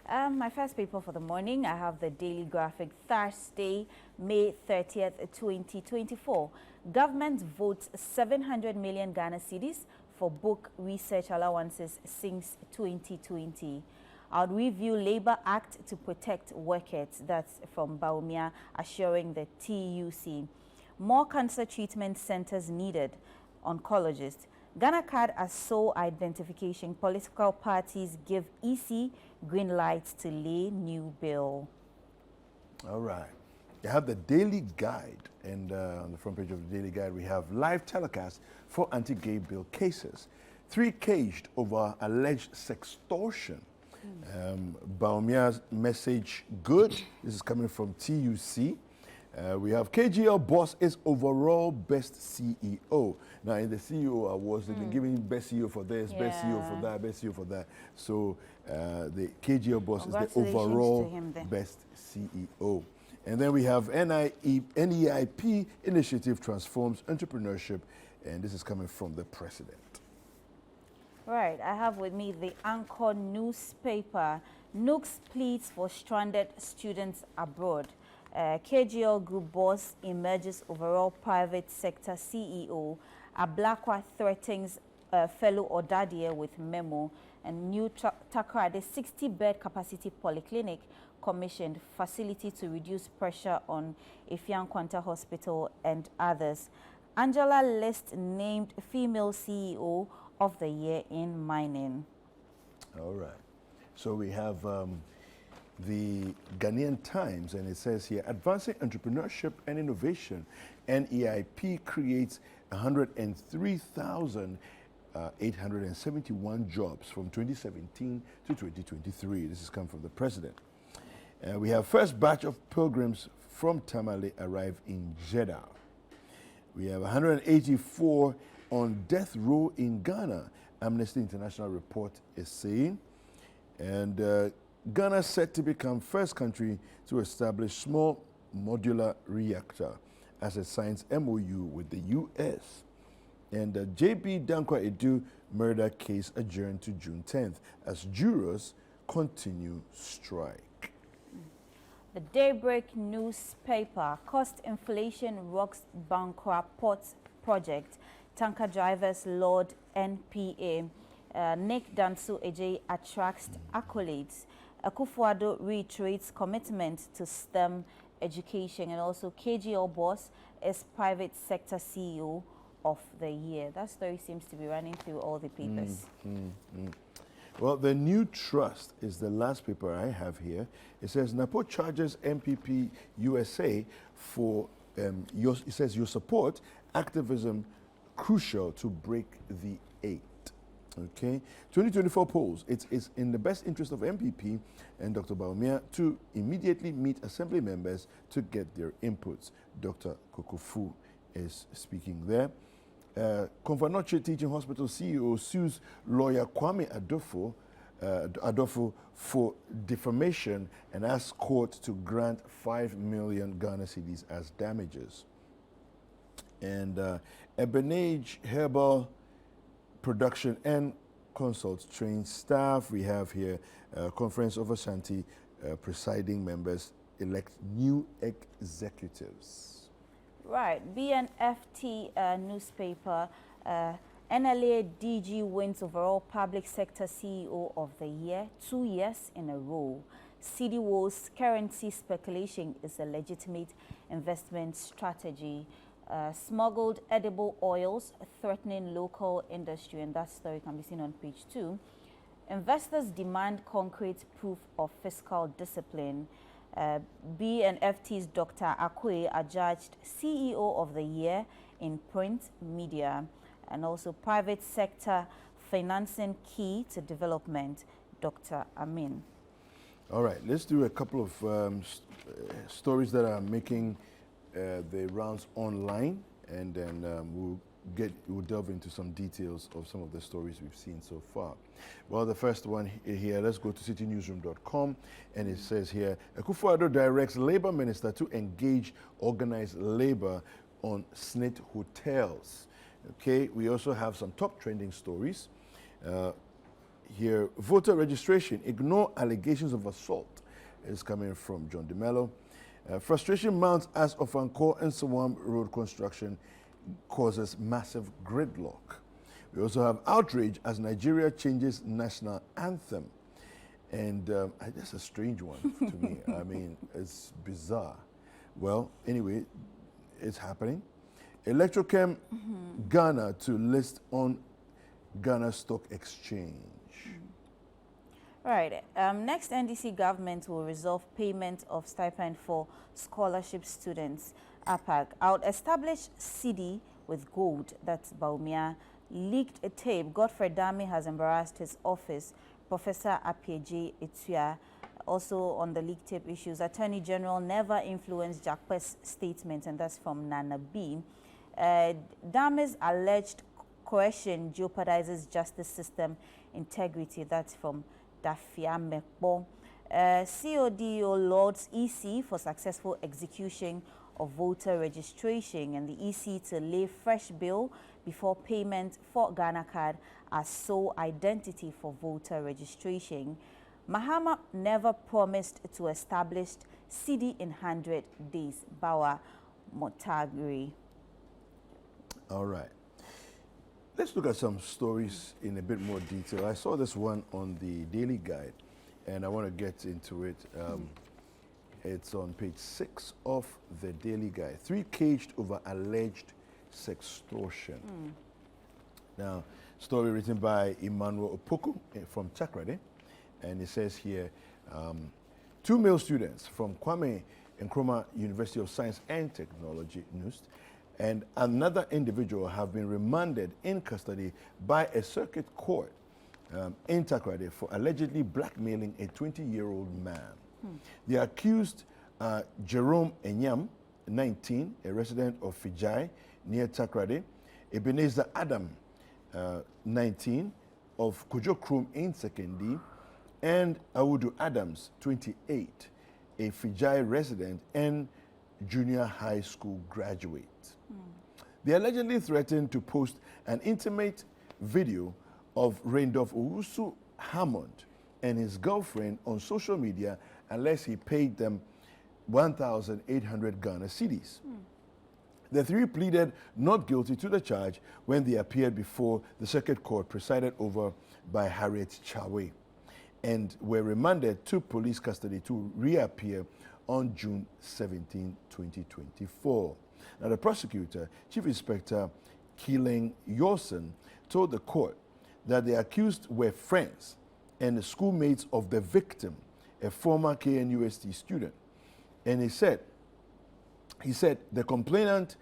My first paper for the morning, I have the Daily Graphic, Thursday, May 30th, 2024. Government votes 700 million Ghana cedis for book research allowances since 2020. I'll review Labour Act to protect workers. That's from Baumia, assuring the TUC. More cancer treatment centers needed. Oncologist. Ghana card as sole identification. Political parties give EC green lights to lay new bill. All right. You have the Daily Guide, and on the front page of the Daily Guide, we have live telecast for anti-gay bill cases. 3 caged over alleged sextortion. Baumia's message good. This is coming from TUC. We have KGL boss is overall best CEO. Now in the CEO awards, they've been giving best CEO for this, best CEO for that, best CEO for that. So the KGL boss is the overall best CEO. And then we have NEIP initiative transforms entrepreneurship, and this is coming from the president. Right, I have with me the Anchor newspaper. Nooks pleads for stranded students abroad. KGL Group boss emerges overall private sector CEO. Ablakwa threatens fellow Odadie with memo. And New Takrade 60-bed capacity polyclinic commissioned facility to reduce pressure on Efian Kwanta Hospital and others. Angela List named female CEO of the year in mining. All right. So we have the Ghanaian Times, and it says here, advancing entrepreneurship and innovation. NEIP creates 103,871 jobs from 2017 to 2023. This is come from the president. We have first batch of pilgrims from Tamale arrive in Jeddah. We have 184 on death row in Ghana, Amnesty International report is saying. And Ghana set to become first country to establish small modular reactor as it signs MOU with the US. And the JB Dankwa Edu murder case adjourned to June 10th as jurors continue strike. The Daybreak newspaper, cost inflation rocks bankrupt ports project. Tanker drivers Lord NPA. Nick Dansu Eje attracts accolades. Akufo-Addo reiterates commitment to STEM education, and also KGL boss is private sector CEO of the year. That story seems to be running through all the papers. Well, the New Trust is the last paper I have here. It says Napo charges MPP USA for it says your support activism crucial to break the 8. Okay, 2024 polls. It is in the best interest of MPP and Dr. Baumia to immediately meet assembly members to get their inputs. Dr. Kokofu is speaking there. Konfanoche Teaching Hospital CEO sues lawyer Kwame Adofo for defamation and asks court to grant 5 million Ghana cedis as damages. And Ebenage Herbal Production and Consults trains staff. We have here Conference of Ashanti presiding members elect new executives. Right, BNFT newspaper, NLA DG wins overall public sector CEO of the year 2 years in a row. Citi Wo's currency speculation is a legitimate investment strategy. Smuggled edible oils threatening local industry, and that story can be seen on page 2. Investors demand concrete proof of fiscal discipline. BNFT's Dr. Akwe adjudged CEO of the year in print media, and also private sector financing key to development, Dr. Amin. All right, let's do a couple of stories that are making the rounds online, and then we'll delve into some details of some of the stories we've seen so far. Well, the first one here, let's go to citinewsroom.com, and it says here, Akufo-Addo directs Labour Minister to engage organized labor on SNIT hotels. Okay, we also have some top trending stories. here, voter registration, ignore allegations of assault, is coming from John DeMello. Frustration mounts as Ofankor and Sawam road construction causes massive gridlock. We also have outrage as Nigeria changes national anthem. And that's a strange one to me. I mean, it's bizarre. Well, anyway, it's happening. Electrochem Ghana to list on Ghana Stock Exchange. Right. Next, NDC government will resolve payment of stipend for scholarship students. APAC out established Citi with gold. That's Baumia. Leaked a tape. Godfrey Dami has embarrassed his office. Professor Apieji Etua also on the leaked tape issues. Attorney General never influenced Jakpe's statement, and that's from Nana B. Dami's alleged coercion jeopardizes justice system integrity. That's from Dafia Mekbo. CODO Lords EC for successful execution of voter registration, and the EC to lay fresh bill before payment for Ghana card as sole identity for voter registration. Mahama never promised to establish Citi in 100 days. Bawa Motagri. All right. Let's look at some stories in a bit more detail. I saw this one on the Daily Guide, and I want to get into it. It's on page 6 of the Daily Guide. 3 caged over alleged sextortion. Now, story written by Emmanuel Opoku from Takrade, and it says here, 2 male students from Kwame Nkrumah University of Science and Technology, NUST, and another individual have been remanded in custody by a circuit court in Takrade for allegedly blackmailing a 20-year-old man. The accused, Jerome Enyam, 19, a resident of Fijai near Takrade, Ebenezer Adam, 19, of Kojo Krum in Sekendi, and Awudu Adams, 28, a Fijai resident and junior high school graduate. They allegedly threatened to post an intimate video of Randolph Owusu Hammond and his girlfriend on social media unless he paid them 1,800 Ghana cedis. The 3 pleaded not guilty to the charge when they appeared before the circuit court presided over by Harriet Chawe and were remanded to police custody to reappear on June 17, 2024. Now, the prosecutor, Chief Inspector Keeling Yorson, told the court that the accused were friends and the schoolmates of the victim, a former KNUST student. And he said the complainant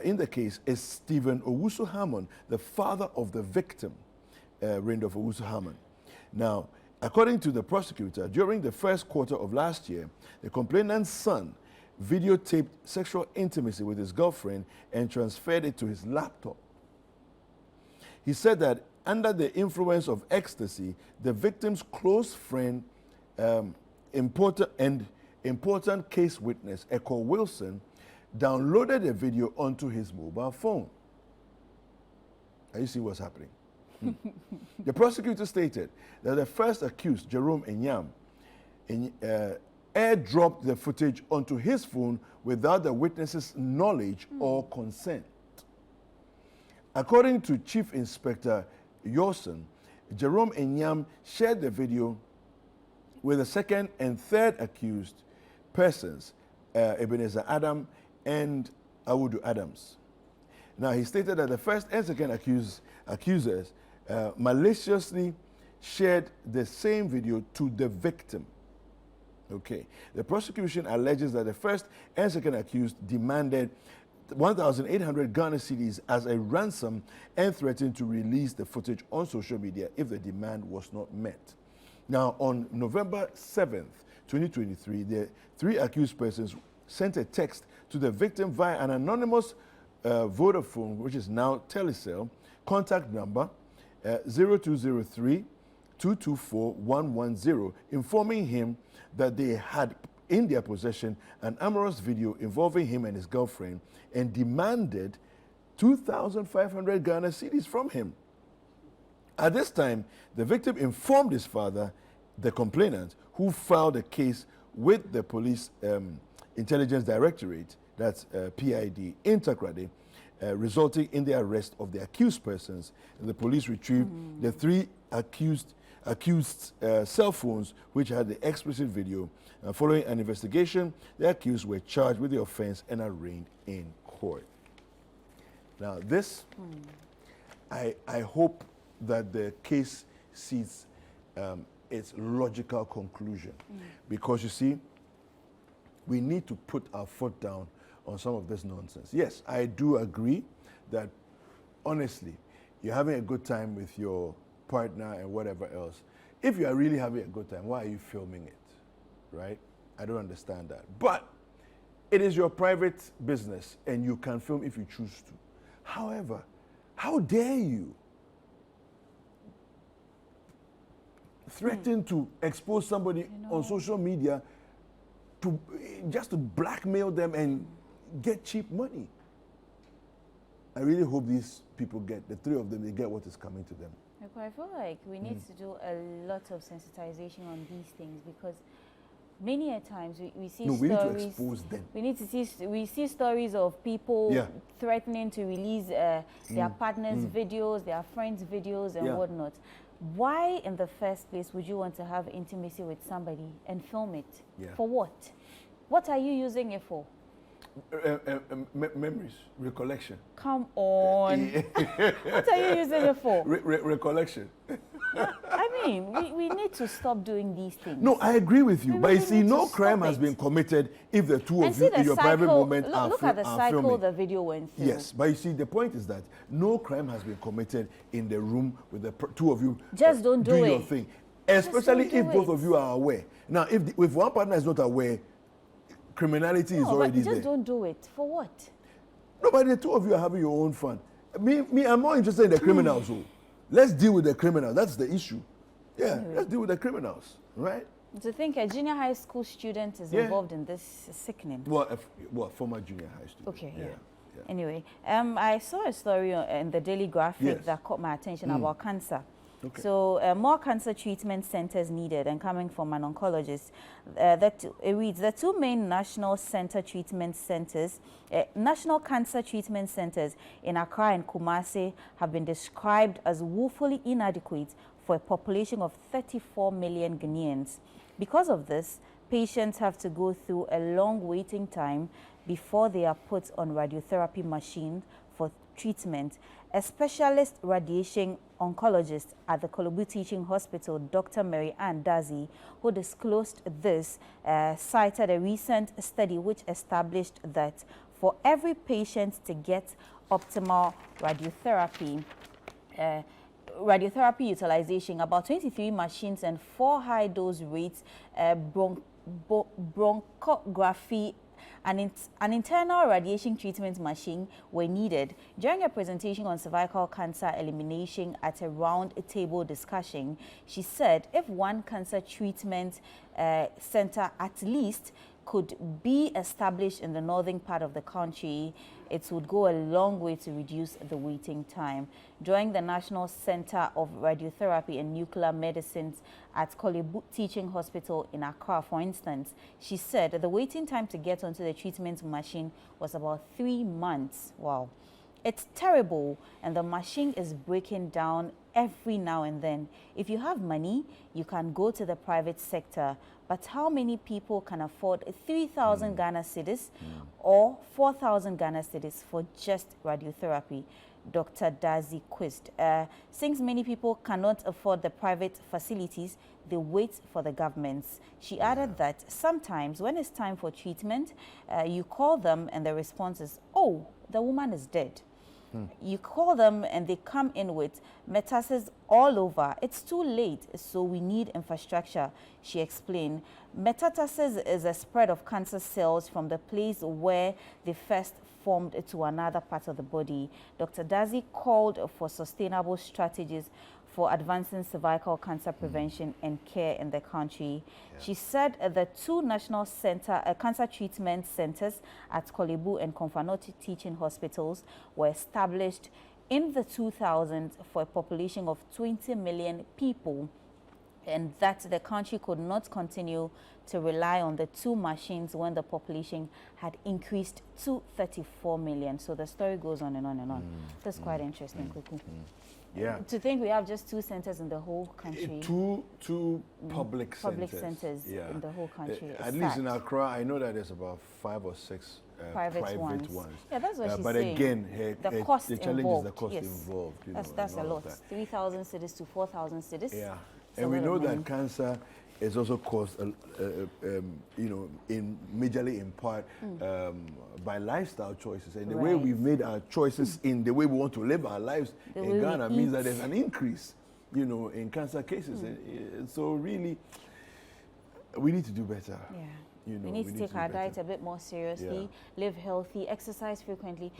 in the case is Stephen Owusu Hammond, the father of the victim, Randolph Owusu Hammond. Now, according to the prosecutor, during the first quarter of last year, the complainant's son videotaped sexual intimacy with his girlfriend and transferred it to his laptop. He said that under the influence of ecstasy, the victim's close friend, important case witness, Echo Wilson, downloaded the video onto his mobile phone. Are you see what's happening? The prosecutor stated that the first accused, Jerome Enyam, airdropped the footage onto his phone without the witness's knowledge or consent. According to Chief Inspector Yorson, Jerome Enyam shared the video with the second and third accused persons, Ebenezer Adam and Awudu Adams. Now, he stated that the first and second accusers maliciously shared the same video to the victim. Okay. The prosecution alleges that the first and second accused demanded 1,800 Ghana cedis as a ransom and threatened to release the footage on social media if the demand was not met. Now, on November 7th, 2023, the 3 accused persons sent a text to the victim via an anonymous Vodafone, which is now Telecel, contact number 0203 224 110, informing him that they had in their possession an amorous video involving him and his girlfriend and demanded 2,500 Ghana cedis from him. At this time, the victim informed his father, the complainant, who filed a case with the police intelligence directorate, that's PID, in Takoradi, resulting in the arrest of the accused persons. And the police retrieved the 3 accused cell phones, which had the explicit video. Following an investigation, the accused were charged with the offense and arraigned in court. Now, this, I hope that the case sees its logical conclusion, because you see, we need to put our foot down on some of this nonsense. Yes, I do agree that, honestly, you're having a good time with your partner and whatever else. If you are really having a good time, why are you filming it, right? I don't understand that. But it is your private business, and you can film if you choose to. However, how dare you threaten to expose somebody on social media to just to blackmail them and get cheap money? I really hope these people get, the 3 of them, they get what is coming to them. I feel like we need to do a lot of sensitization on these things, because many a times we see stories. We need to expose them. We see stories of people threatening to release their partners' videos, their friends' videos, and whatnot. Why, in the first place, would you want to have intimacy with somebody and film it? For what? What are you using it for? Memories, recollection. Come on. What are you using it for? Recollection. I mean, we need to stop doing these things. No, I agree with you. But you see, no crime has been committed if the 2 of you in your private moment are filming. Look at the cycle the video went through. Yes, but you see, the point is that no crime has been committed in the room with the 2 of you. Just don't do your thing. Especially if both of you are aware. Now, if one partner is not aware, criminality is already there. Just don't do it. For what? No, but the 2 of you are having your own fun. Me, I'm more interested in the criminals. Let's deal with the criminals. That's the issue. Yeah, let's deal with the criminals, right? To think a junior high school student is involved in this sickening. Well, former junior high student. Okay, yeah. Anyway, I saw a story in the Daily Graphic that caught my attention about cancer. Okay. So more cancer treatment centers needed, and coming from an oncologist. It reads, the 2 main national cancer treatment centers in Accra and Kumasi have been described as woefully inadequate for a population of 34 million Ghanaians. Because of this, patients have to go through a long waiting time before they are put on radiotherapy machine for treatment. A specialist radiation oncologist at the Kolebu Teaching Hospital, Dr. Mary Ann Dazi, who disclosed this, cited a recent study which established that for every patient to get optimal radiotherapy utilization, about 23 machines and 4 high-dose rates, bronchography, an internal radiation treatment machine were needed. During a presentation on cervical cancer elimination at a round-table discussion, she said if one cancer treatment center at least could be established in the northern part of the country, it would go a long way to reduce the waiting time. During the National Center of Radiotherapy and Nuclear Medicines at Kolebu Teaching Hospital in Accra, for instance, she said the waiting time to get onto the treatment machine was about 3 months. Wow. It's terrible, and the machine is breaking down every now and then. If you have money, you can go to the private sector. But how many people can afford 3,000 Ghana cedis or 4,000 Ghana cedis for just radiotherapy? Dr. Dazi quizzed. Since many people cannot afford the private facilities, they wait for the governments. She added that sometimes when it's time for treatment, you call them and the response is, oh, the woman is dead. You call them and they come in with metastases all over. It's too late, so we need infrastructure, she explained. Metastasis is a spread of cancer cells from the place where they first formed to another part of the body. Dr. Dazi called for sustainable strategies for advancing cervical cancer prevention and care in the country. She said the 2 national cancer treatment centers at Kolebu and Kolebu Teaching Hospitals were established in the 2000s for a population of 20 million people, and that the country could not continue to rely on the two machines when the population had increased to 34 million. So the story goes on and on and on. That's quite interesting, Kuku. Yeah. To think we have just 2 centers in the whole country. Two public centers in the whole country. At least in Accra, I know that there's about 5 or 6 private ones. Yeah, that's what she's but saying. But again, the cost the challenge involved. is the cost Yes. involved. That's a lot. 3,000 cities to 4,000 cities. Yeah. And we know that cancer is also caused, majorly in part by lifestyle choices. And the way we've made our choices in the way we want to live our lives in Ghana means that there's an increase, in cancer cases. And so really, we need to do better. Yeah. We need to take our diet a bit more seriously, live healthy, exercise frequently.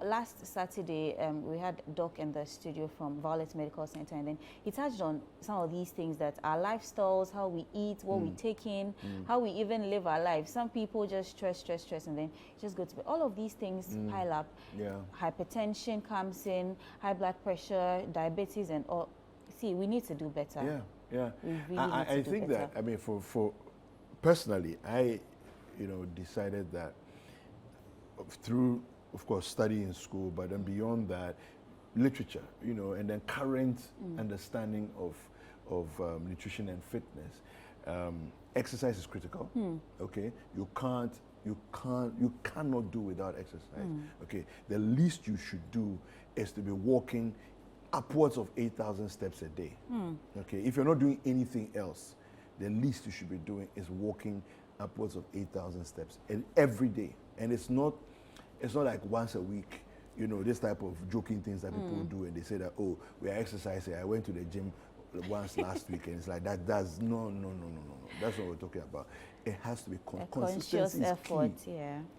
Last Saturday, we had Doc in the studio from Violet Medical Center, and then he touched on some of these things, that our lifestyles, how we eat, what we take in, how we even live our lives. Some people just stress, and then just go to bed. All of these things pile up. Yeah. Hypertension comes in, high blood pressure, diabetes, and all. See, we need to do better. Yeah. We really I think that, for personally, I, decided that through, of course, study in school, but then beyond that, literature, and then current understanding of nutrition and fitness, exercise is critical. Okay, you cannot do without exercise. Okay, the least you should do is to be walking upwards of 8,000 steps a day. Okay, if you're not doing anything else, the least you should be doing is walking upwards of 8,000 steps every day. And it's not like once a week, this type of joking things that people do, and they say that, oh, we are exercising. I went to the gym once last week, and it's like that. No. That's what we're talking about. It has to be consistency. Conscious effort,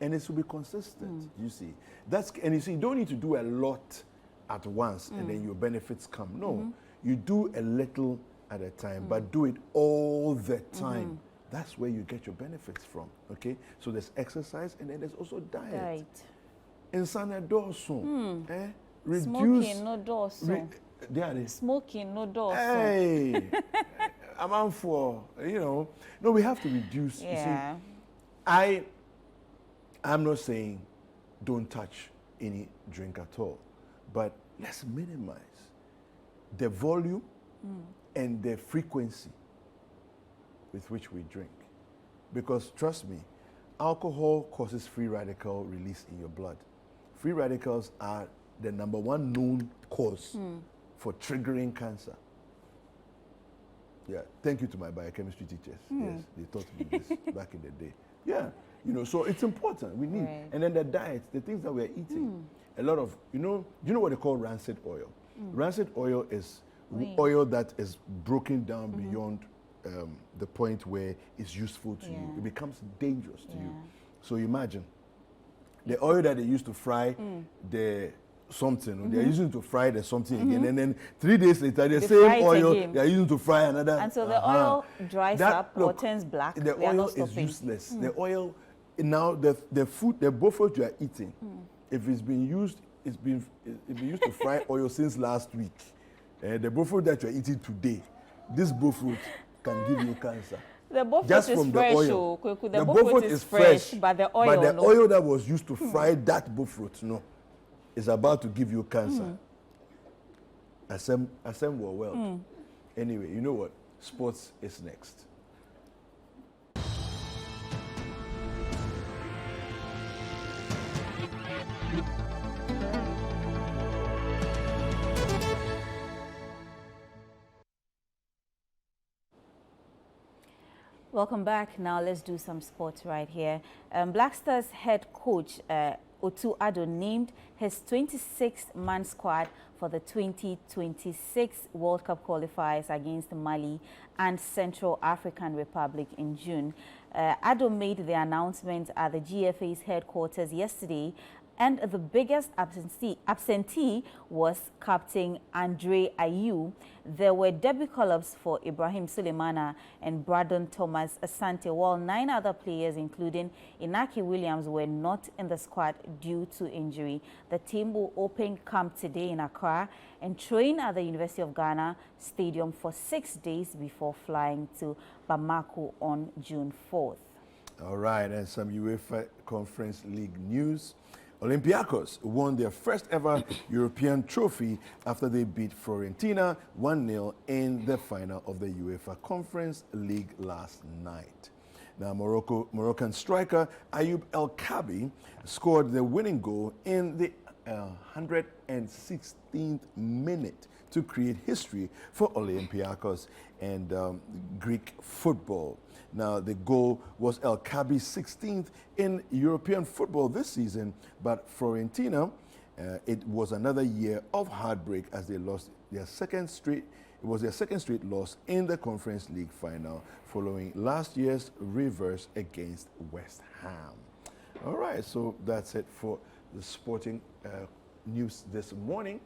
and it should be consistent. You see, you don't need to do a lot at once, and then your benefits come. No, you do a little at a time, but do it all the time. That's where you get your benefits from. Okay, so there's exercise, and then there's also diet. Right. Insana dorso. Reduce. Smoking no dorso. Smoking no dorso. Hey, I'm on for No, we have to reduce. Yeah. You see, I'm not saying don't touch any drink at all, but let's minimize the volume and the frequency with which we drink. Because trust me, alcohol causes free radical release in your blood. Free radicals are the #1 known cause for triggering cancer. Yeah, thank you to my biochemistry teachers. Yes, they taught me this back in the day. Yeah, so it's important. We need. Right. And then the diet, the things that we're eating. A lot of, do you know what they call rancid oil? Rancid oil is oil that is broken down beyond the point where it's useful to you. It becomes dangerous to you. So imagine the oil that they used to fry the something, they're using to fry the something again, and then 3 days later the same oil they're using to fry another. And so the oil dries up or turns black. The oil is useless. The oil, now the food, the buffet you are eating, if it's been used, it's been used to fry oil since last week. The buffet that you are eating today, this buffet can give you cancer. The buffet just is from fresh. The oil. The buffet is fresh, but the oil, but the oil that was used to fry that buffet, is about to give you cancer. Assemble well. Anyway, you know what? Sports is next. Welcome back. Now let's do some sports right here. Black Stars head coach Otu Addo named his 26-man squad for the 2026 World Cup qualifiers against Mali and Central African Republic in June. Addo made the announcement at the GFA's headquarters yesterday And the biggest absentee was Captain Andre Ayew. There were debut call-ups for Ibrahim Sulemana and Brandon Thomas Asante, while 9 other players, including Inaki Williams, were not in the squad due to injury. The team will open camp today in Accra and train at the University of Ghana Stadium for 6 days before flying to Bamako on June 4th. All right, and some UEFA Conference League news. Olympiacos won their first ever European trophy after they beat Fiorentina 1-0 in the final of the UEFA Conference League last night. Now, Moroccan striker Ayoub El Kabi scored the winning goal in the 116th minute to create history for Olympiacos and Greek football. Now, the goal was El Kabi's 16th in European football this season, but Fiorentina, it was another year of heartbreak as they lost their second straight. It was their second straight loss in the Conference League final following last year's reverse against West Ham. All right, so that's it for the sporting news this morning.